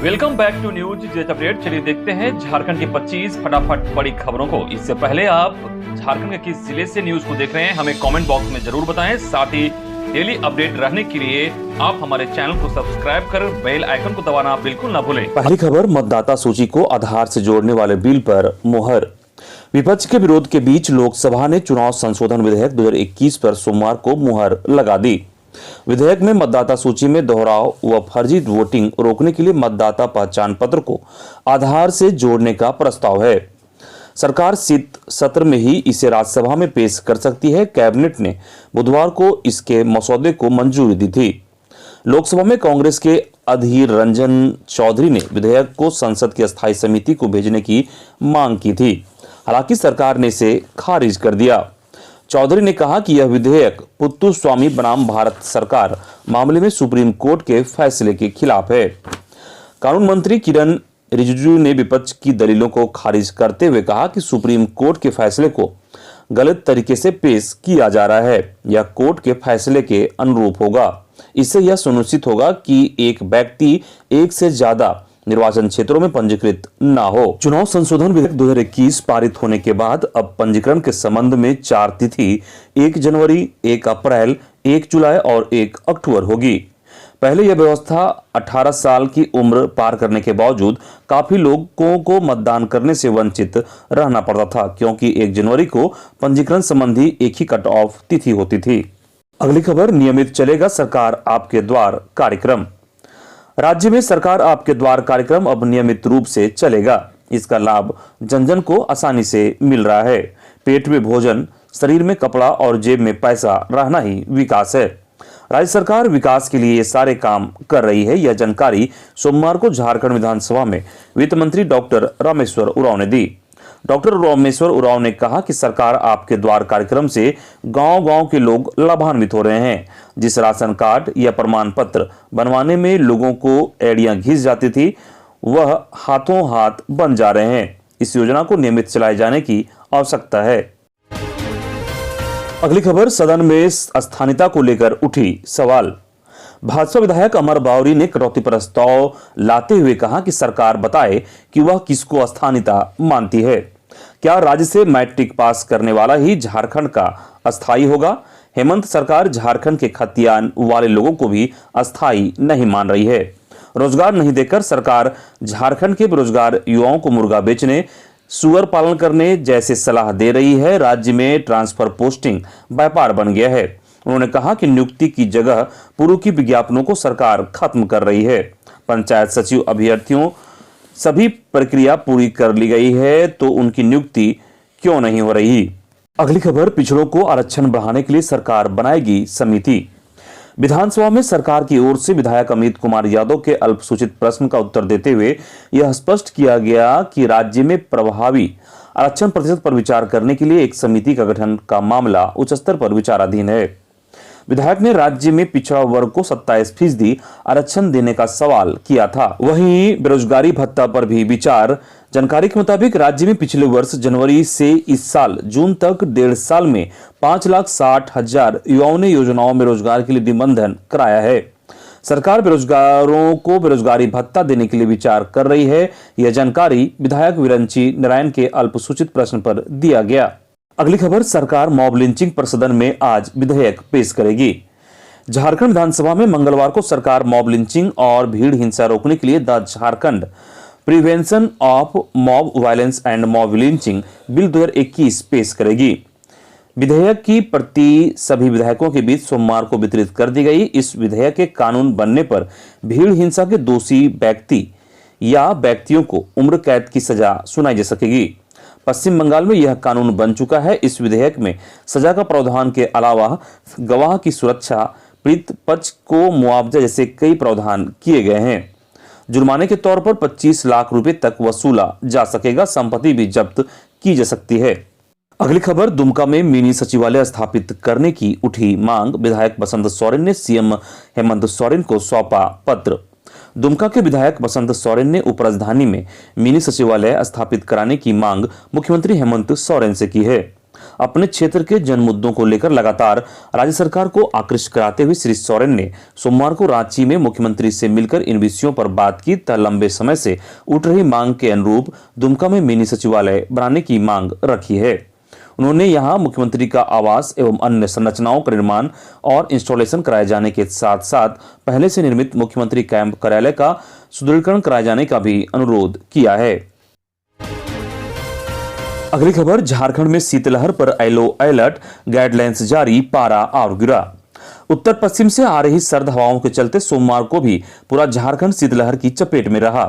Welcome back to News Jet update. चलिए देखते हैं झारखंड की 25 फटाफट बड़ी खबरों को। इससे पहले आप झारखंड के किस जिले से न्यूज को देख रहे हैं हमें कमेंट बॉक्स में जरूर बताएं। साथ ही डेली अपडेट रहने के लिए आप हमारे चैनल को सब्सक्राइब कर बेल आइकन को दबाना बिल्कुल ना भूलें। पहली खबर, मतदाता सूची को आधार से जोड़ने वाले बिल पर मुहर। विपक्ष के विरोध के बीच लोकसभा ने चुनाव संशोधन विधेयक 2021 पर सोमवार को मुहर लगा दी। विधेयक में मतदाता सूची में दोहराव व फर्जी वोटिंग रोकने के लिए मतदाता पहचान पत्र को आधार से जोड़ने का प्रस्ताव है। सरकार शीत सत्र में ही इसे राज्यसभा में पेश कर सकती है। कैबिनेट ने बुधवार को इसके मसौदे को मंजूरी दी थी। लोकसभा में कांग्रेस के अधीर रंजन चौधरी ने विधेयक को संसद की अस्थायी समिति को भेजने की मांग की थी। हालांकि सरकार ने इसे खारिज कर दिया। चौधरी ने कहा कि यह विधेयक पुत्तु स्वामी बनाम भारत सरकार मामले में सुप्रीम कोर्ट के फैसले के खिलाफ है। कानून मंत्री किरण रिजिजू ने विपक्ष की दलीलों को खारिज करते हुए कहा कि सुप्रीम कोर्ट के फैसले को गलत तरीके से पेश किया जा रहा है। यह कोर्ट के फैसले के अनुरूप होगा। इससे यह सुनिश्चित होगा कि एक व्यक्ति एक से ज्यादा निर्वाचन क्षेत्रों में पंजीकृत न हो। चुनाव संशोधन विधेयक 2021 पारित होने के बाद अब पंजीकरण के संबंध में 4 तिथि 1 जनवरी, 1 अप्रैल, 1 जुलाई और 1 अक्टूबर होगी। पहले यह व्यवस्था 18 साल की उम्र पार करने के बावजूद काफी लोगों को मतदान करने से वंचित रहना पड़ता था, क्योंकि 1 जनवरी को पंजीकरण संबंधी एक ही कट ऑफ तिथि होती थी। अगली खबर, नियमित चलेगा सरकार आपके द्वार कार्यक्रम। राज्य में सरकार आपके द्वार कार्यक्रम अब नियमित रूप से चलेगा। इसका लाभ जन जन को आसानी से मिल रहा है। पेट में भोजन, शरीर में कपड़ा और जेब में पैसा रहना ही विकास है। राज्य सरकार विकास के लिए ये सारे काम कर रही है। यह जानकारी सोमवार को झारखंड विधानसभा में वित्त मंत्री डॉक्टर रामेश्वर उरांव ने दी। डॉक्टर रामेश्वर उरांव ने कहा कि सरकार आपके द्वार कार्यक्रम से गांव-गांव के लोग लाभान्वित हो रहे हैं। जिस राशन कार्ड या प्रमाण पत्र बनवाने में लोगों को एड़ियां घिस जाती थी, वह हाथों हाथ बन जा रहे हैं। इस योजना को नियमित चलाए जाने की आवश्यकता है। अगली खबर, सदन में स्थानीयता को लेकर उठी सवाल। भाजपा विधायक अमर बावरी ने कटौती प्रस्ताव लाते हुए कहा कि सरकार बताए कि वह किसको अस्थानीयता मानती है। क्या राज्य से मैट्रिक पास करने वाला ही झारखंड का अस्थायी होगा? हेमंत सरकार झारखंड के खतियान वाले लोगों को भी अस्थायी नहीं मान रही है। रोजगार नहीं देकर सरकार झारखंड के बेरोजगार युवाओं को मुर्गा बेचने, सुअर पालन करने जैसे सलाह दे रही है। राज्य में ट्रांसफर पोस्टिंग व्यापार बन गया है। उन्होंने कहा कि नियुक्ति की जगह पूर्व की विज्ञापनों को सरकार खत्म कर रही है। पंचायत सचिव अभ्यर्थियों सभी प्रक्रिया पूरी कर ली गई है, तो उनकी नियुक्ति क्यों नहीं हो रही? अगली खबर, पिछड़ों को आरक्षण बढ़ाने के लिए सरकार बनाएगी समिति। विधानसभा में सरकार की ओर से विधायक अमित कुमार यादव के अल्पसूचित प्रश्न का उत्तर देते हुए यह स्पष्ट किया गया कि राज्य में प्रभावी आरक्षण प्रतिशत पर विचार करने के लिए एक समिति का गठन का मामला उच्च स्तर पर विचाराधीन है। विधायक ने राज्य में पिछड़ा वर्ग को 27% आरक्षण देने का सवाल किया था। वहीं बेरोजगारी भत्ता पर भी विचार। जानकारी के मुताबिक राज्य में पिछले वर्ष जनवरी से इस साल जून तक 1.5 साल में 5,60,000 युवाओं ने योजनाओं में रोजगार के लिए निबंधन कराया है। सरकार बेरोजगारों को बेरोजगारी भत्ता देने के लिए विचार कर रही है। यह जानकारी विधायक विरंची नारायण के अल्पसूचित प्रश्न पर दिया गया। अगली खबर, सरकार मॉब लिंचिंग पर सदन में आज विधेयक पेश करेगी। झारखंड विधानसभा में मंगलवार को सरकार मॉब लिंचिंग और भीड़ हिंसा रोकने के लिए the Jharkhand prevention of mob violence and mob lynching bill 2021 पेश करेगी। विधेयक की प्रति सभी विधायकों के बीच सोमवार को वितरित कर दी गई। इस विधेयक के कानून बनने पर भीड़ हिंसा के दोषी व्यक्ति या व्यक्तियों को उम्र कैद की सजा सुनाई जा सकेगी। पश्चिम बंगाल में यह कानून बन चुका है। इस विधेयक में सजा का प्रावधान के अलावा गवाह की सुरक्षा, पीड़ित पक्ष को मुआवजा जैसे कई प्रावधान किए गए हैं। जुर्माने के तौर पर 25 लाख रुपए तक वसूला जा सकेगा। संपत्ति भी जब्त की जा सकती है। अगली खबर, दुमका में मिनी सचिवालय स्थापित करने की उठी मांग। विधायक बसंत सोरेन ने सीएम हेमंत सोरेन को सौंपा पत्र। दुमका के विधायक बसंत सोरेन ने उपराजधानी में मिनी सचिवालय स्थापित कराने की मांग मुख्यमंत्री हेमंत सोरेन से की है। अपने क्षेत्र के जन मुद्दों को लेकर लगातार राज्य सरकार को आकृष्ट कराते हुए श्री सोरेन ने सोमवार को रांची में मुख्यमंत्री से मिलकर इन विषयों पर बात की तथा लंबे समय से उठ रही मांग के अनुरूप दुमका में मिनी सचिवालय बनाने की मांग रखी है। उन्होंने यहां मुख्यमंत्री का आवास एवं अन्य संरचनाओं का निर्माण और इंस्टॉलेशन कराए जाने के साथ साथ पहले से निर्मित मुख्यमंत्री कैंप कार्यालय का सुदृढ़ीकरण कराए जाने का भी अनुरोध किया है। अगली खबर, झारखंड में शीतलहर पर येलो अलर्ट, गाइडलाइंस जारी, पारा और गिरा। उत्तर पश्चिम से आ रही सर्द हवाओं के चलते सोमवार को भी पूरा झारखंड शीतलहर की चपेट में रहा।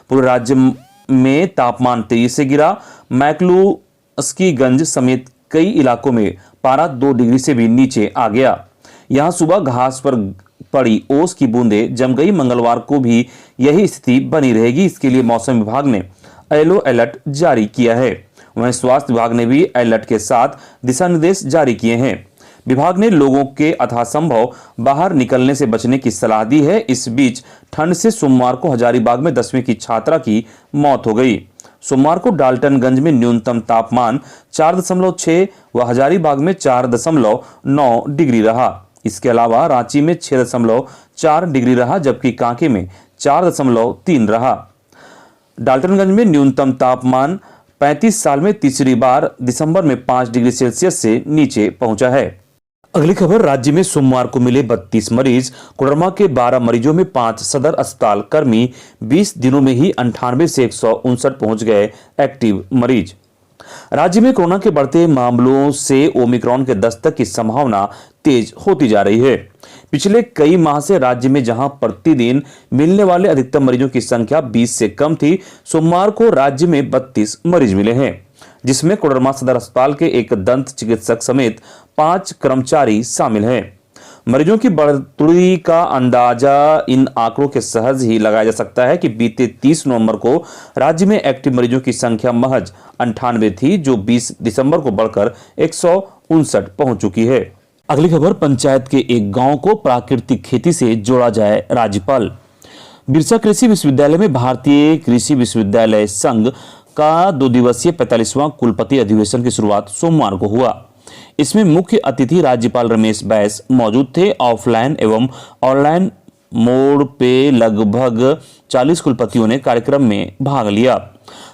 पूरे राज्य में तापमान तेजी से गिरा। मैक्लुस्कीगंज समेत कई इलाकों में पारा 2 डिग्री से भी नीचे आ गया। यहां सुबह घास पर पड़ी ओस की बूंदें जम गई। मंगलवार को भी यही स्थिति बनी रहेगी। इसके लिए मौसम विभाग ने येलो अलर्ट जारी किया है। वहीं स्वास्थ्य विभाग ने भी अलर्ट के साथ दिशा निर्देश जारी किए हैं। विभाग ने लोगों के यथासंभव बाहर निकलने से बचने की सलाह दी है। इस बीच ठंड से सोमवार को हजारीबाग में 10वीं की छात्रा की मौत हो गई। सोमवार को डाल्टनगंज में न्यूनतम तापमान 4.6 व हजारीबाग में 4.9 डिग्री रहा। इसके अलावा रांची में 6.4 डिग्री रहा, जबकि कांके में 4.3 रहा। डाल्टनगंज में न्यूनतम तापमान 35 साल में तीसरी बार दिसंबर में 5 डिग्री सेल्सियस से नीचे पहुंचा है। अगली खबर, राज्य में सोमवार को मिले 32 मरीज। कोडरमा के 12 मरीजों में 5 सदर अस्पताल कर्मी। 20 दिनों में ही 98 से 159 पहुंच गए एक्टिव मरीज। राज्य में कोरोना के बढ़ते मामलों से ओमिक्रॉन के दस्तक की संभावना तेज होती जा रही है। पिछले कई माह से राज्य में जहां प्रतिदिन मिलने वाले अधिकतम मरीजों की संख्या 20 से कम थी, सोमवार को राज्य में 32 मरीज मिले हैं, जिसमें कोडरमा सदर अस्पताल के एक दंत चिकित्सक समेत 5 कर्मचारी शामिल हैं। मरीजों की बढ़ोतरी का अंदाजा इन आंकड़ों के सहज ही लगाया जा सकता है कि बीते 30 नवंबर को राज्य में एक्टिव मरीजों की संख्या महज 98 थी, जो 20 दिसंबर को बढ़कर 159 पहुंच चुकी है। अगली खबर, पंचायत के एक गांव को प्राकृतिक खेती से जोड़ा जाए। राज्यपाल। बिरसा कृषि विश्वविद्यालय में भारतीय कृषि विश्वविद्यालय संघ का 2 दिवसीय 45वां कुलपति अधिवेशन की शुरुआत सोमवार को हुआ। इसमें मुख्य अतिथि राज्यपाल रमेश बैस मौजूद थे। ऑफलाइन एवं ऑनलाइन मोड पे लगभग 40 कुलपतियों ने कार्यक्रम में भाग लिया।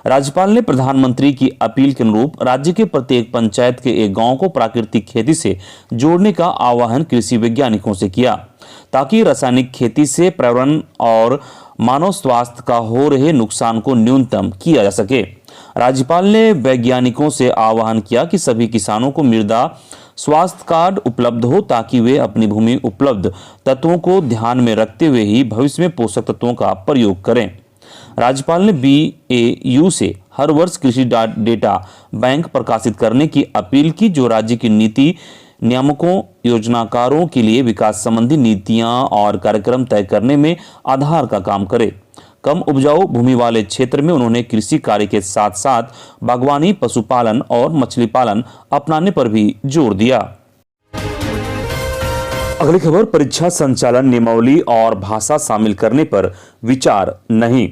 राज्यपाल ने प्रधानमंत्री की अपील के अनुरूप राज्य के प्रत्येक पंचायत के एक गांव को प्राकृतिक खेती से जोड़ने का आह्वान कृषि वैज्ञानिकों से किया, ताकि रासायनिक खेती से पर्यावरण और मानव स्वास्थ्य का हो रहे नुकसान को न्यूनतम किया जा सके। राज्यपाल ने वैज्ञानिकों से आह्वान किया कि सभी किसानों को मृदा स्वास्थ्य कार्ड उपलब्ध हो, ताकि वे अपनी भूमि उपलब्ध तत्वों को ध्यान में रखते हुए ही भविष्य में पोषक तत्वों का प्रयोग करें। राज्यपाल ने BAU से हर वर्ष कृषि डेटा बैंक प्रकाशित करने की अपील की, जो राज्य की नीति नियामकों योजनाकारों के लिए विकास संबंधी नीतियां और कार्यक्रम तय करने में आधार का काम करे। कम उपजाऊ भूमि वाले क्षेत्र में उन्होंने कृषि कार्य के साथ साथ बागवानी, पशुपालन और मछली पालन अपनाने पर भी जोर दिया। अगली खबर, परीक्षा संचालन नियमावली और भाषा शामिल करने पर विचार नहीं।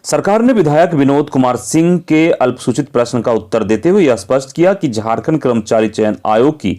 सरकार ने विधायक विनोद कुमार सिंह के अल्पसूचित प्रश्न का उत्तर देते हुए यह स्पष्ट किया कि झारखंड कर्मचारी चयन आयोग की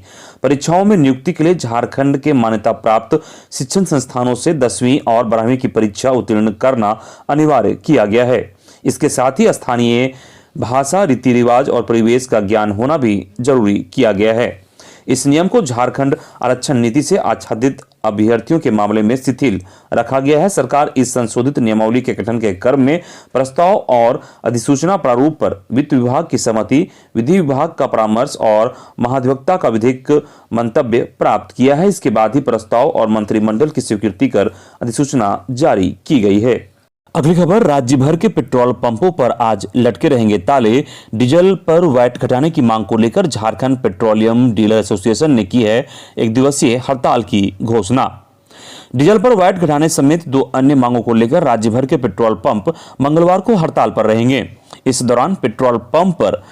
परीक्षाओं में नियुक्ति के लिए झारखंड के मान्यता प्राप्त शिक्षण संस्थानों से 10वीं और 12वीं की परीक्षा उत्तीर्ण करना अनिवार्य किया गया है। इसके साथ ही स्थानीय भाषा, रीति रिवाज और परिवेश का ज्ञान होना भी जरूरी किया गया है। इस नियम को झारखंड आरक्षण नीति से आच्छादित अभ्यर्थियों के मामले में शिथिल रखा गया है। सरकार इस संशोधित नियमावली के गठन के क्रम में प्रस्ताव और अधिसूचना प्रारूप पर वित्त विभाग की सहमति, विधि विभाग का परामर्श और महाधिवक्ता का विधिक मंतव्य प्राप्त किया है। इसके बाद ही प्रस्ताव और मंत्रिमंडल की स्वीकृति कर अधिसूचना जारी की गई है। अगली खबर, राज्य भर के पेट्रोल पंपों पर आज लटके रहेंगे ताले। डीजल पर वैट घटाने की मांग को लेकर झारखंड पेट्रोलियम डीलर एसोसिएशन ने की है 1 दिवसीय हड़ताल की घोषणा। डीजल पर वैट घटाने समेत 2 अन्य मांगों को लेकर राज्य भर के पेट्रोल पंप मंगलवार को हड़ताल पर रहेंगे। इस दौरान पेट्रोल पंप पर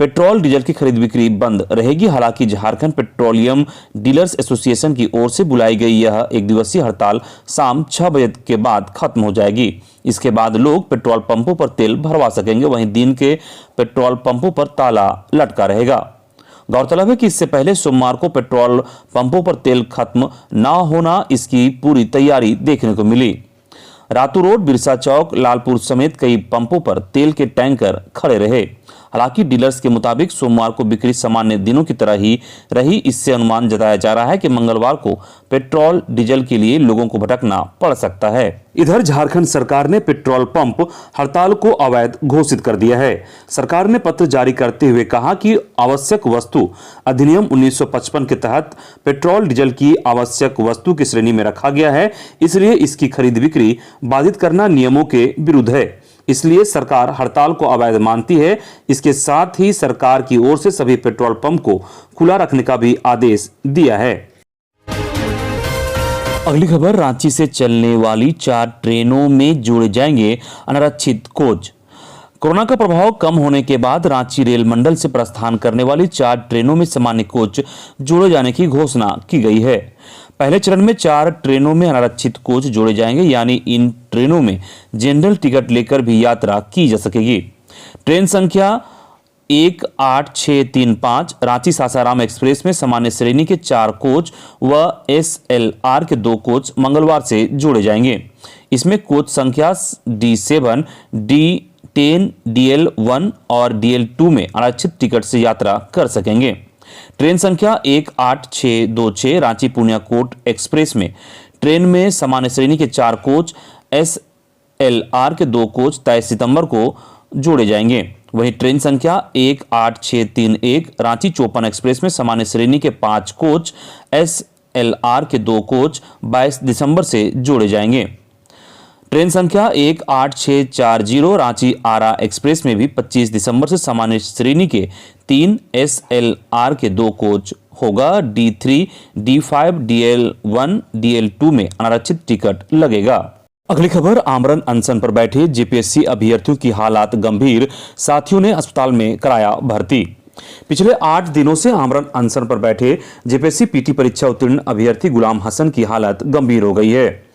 पेट्रोल डीजल की खरीद बिक्री बंद रहेगी। हालांकि झारखंड पेट्रोलियम डीलर्स एसोसिएशन की ओर से बुलाई गई यह 1 दिवसीय हड़ताल शाम 6 बजे के बाद खत्म हो जाएगी। इसके बाद लोग पेट्रोल पंपों पर तेल भरवा सकेंगे। वहीं दिन के पेट्रोल पंपों पर ताला लटका रहेगा। गौरतलब है कि इससे पहले सोमवार को पेट्रोल पंपों पर तेल खत्म ना होना इसकी पूरी तैयारी देखने को मिली। रातू रोड, बिरसा चौक, लालपुर समेत कई पंपों पर तेल के टैंकर खड़े रहे। हालांकि डीलर्स के मुताबिक सोमवार को बिक्री सामान्य दिनों की तरह ही रही। इससे अनुमान जताया जा रहा है कि मंगलवार को पेट्रोल डीजल के लिए लोगों को भटकना पड़ सकता है। इधर झारखंड सरकार ने पेट्रोल पंप हड़ताल को अवैध घोषित कर दिया है। सरकार ने पत्र जारी करते हुए कहा कि आवश्यक वस्तु अधिनियम 1955 के तहत पेट्रोल डीजल की आवश्यक वस्तु की श्रेणी में रखा गया है, इसलिए इसकी खरीद बिक्री बाधित करना नियमों के विरुद्ध है। इसलिए सरकार हड़ताल को अवैध मानती है। इसके साथ ही सरकार की ओर से सभी पेट्रोल पंप को खुला रखने का भी आदेश दिया है। अगली खबर, रांची से चलने वाली 4 ट्रेनों में जोड़े जाएंगे अनारक्षित कोच। कोरोना का प्रभाव कम होने के बाद रांची रेल मंडल से प्रस्थान करने वाली 4 ट्रेनों में सामान्य कोच जोड़े जाने की घोषणा की गई है। पहले चरण में 4 ट्रेनों में अनारक्षित कोच जोड़े जाएंगे, यानी इन ट्रेनों में जनरल टिकट लेकर भी यात्रा की जा सकेगी। ट्रेन संख्या 18635 रांची सासाराम एक्सप्रेस में सामान्य श्रेणी के 4 कोच व SLR के 2 कोच मंगलवार से जोड़े जाएंगे। इसमें कोच संख्या D7, D10, DL1 और DL2 में आरक्षित टिकट से यात्रा कर सकेंगे। ट्रेन संख्या 18626 रांची पूर्णिया कोट एक्सप्रेस में ट्रेन में सामान्य श्रेणी के 4 कोच, SLR के 2 कोच 23 सितंबर को जोड़े जाएंगे। वहीं ट्रेन संख्या 18631 रांची चौपन एक्सप्रेस में सामान्य श्रेणी के 5 कोच, SLR के 2 कोच 22 दिसंबर से जोड़े जाएंगे। ट्रेन संख्या 18640 रांची आरा एक्सप्रेस में भी 25 दिसंबर से सामान्य श्रेणी के 3 SLR के 2 कोच होगा। D3, D5, DL1, DL2 में अनारक्षित टिकट लगेगा। अगली खबर, आमरण अनशन पर बैठे जेपीएससी अभ्यर्थियों की हालात गंभीर, साथियों ने अस्पताल में कराया भर्ती। पिछले 8 दिनों से आमरण अनशन पर बैठे जेपीएससी पीटी परीक्षा उत्तीर्ण अभ्यर्थी गुलाम हसन की हालत गंभीर हो गई है।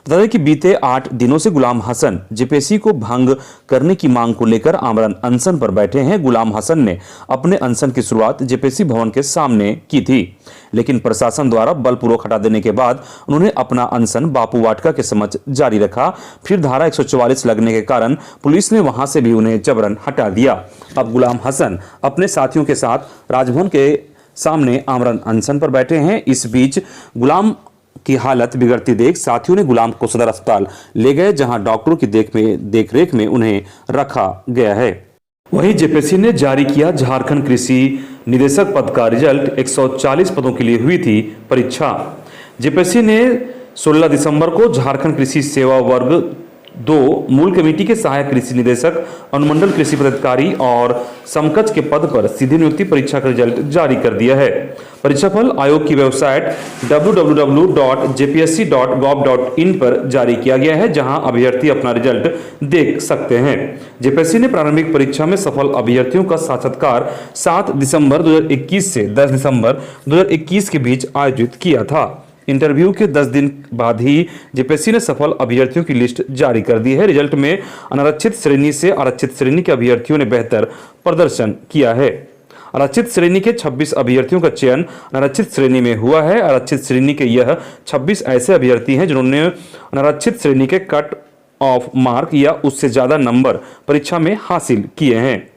बता दें कि बीते 8 दिनों से गुलाम हसन जेपीएससी को भंग करने की मांग को लेकर आमरण अनशन पर बैठे हैं। गुलाम हसन ने अपने अनशन की शुरुआत जेपीएससी भवन के सामने की थी, लेकिन प्रशासन द्वारा बलपूर्वक हटा देने के बाद उन्होंने अपना अनशन बापू वाटिका के समक्ष जारी रखा। फिर धारा 144 लगने के कारण पुलिस ने वहां से भी उन्हें जबरन हटा दिया। अब गुलाम हसन अपने साथियों के साथ राजभवन के सामने आमरण अनशन पर बैठे हैं। इस बीच गुलाम की हालत बिगड़ती देख साथियों ने गुलाम को सदर अस्पताल ले गए, जहां डॉक्टरों की देखरेख में उन्हें रखा गया है। वहीं जेपीएससी ने जारी किया झारखंड कृषि निदेशक पद का रिजल्ट। 140 पदों के लिए हुई थी परीक्षा। जेपीएससी ने 16 दिसंबर को झारखंड कृषि सेवा वर्ग 2 मूल कमेटी के सहायक कृषि निदेशक, अनुमंडल कृषि पदाधिकारी और समकक्ष के पद पर सीधी नियुक्ति परीक्षा का रिजल्ट जारी कर दिया है। परीक्षाफल आयोग की वेबसाइट www.jpsc.gov.in पर जारी किया गया है, जहां अभ्यर्थी अपना रिजल्ट देख सकते हैं। जेपीएससी ने प्रारंभिक परीक्षा में सफल अभ्यर्थियों का साक्षात्कार 7 दिसंबर 2021 से 10 दिसंबर 2021 के बीच आयोजित किया था। इंटरव्यू के 10 दिन बाद ही जेपीएससी ने सफल अभ्यर्थियों की लिस्ट जारी कर दी है। रिजल्ट में अनारक्षित श्रेणी से आरक्षित श्रेणी के अभ्यर्थियों ने बेहतर प्रदर्शन किया है। आरक्षित श्रेणी के 26 अभ्यर्थियों का चयन अनारक्षित श्रेणी में हुआ है। आरक्षित श्रेणी के यह 26 ऐसे अभ्यर्थी हैं जिन्होंने अनारक्षित श्रेणी के कट ऑफ मार्क या उससे ज्यादा नंबर परीक्षा में हासिल किए हैं।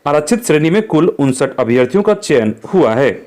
आरक्षित श्रेणी में कुल 59 अभ्यर्थियों का चयन हुआ है।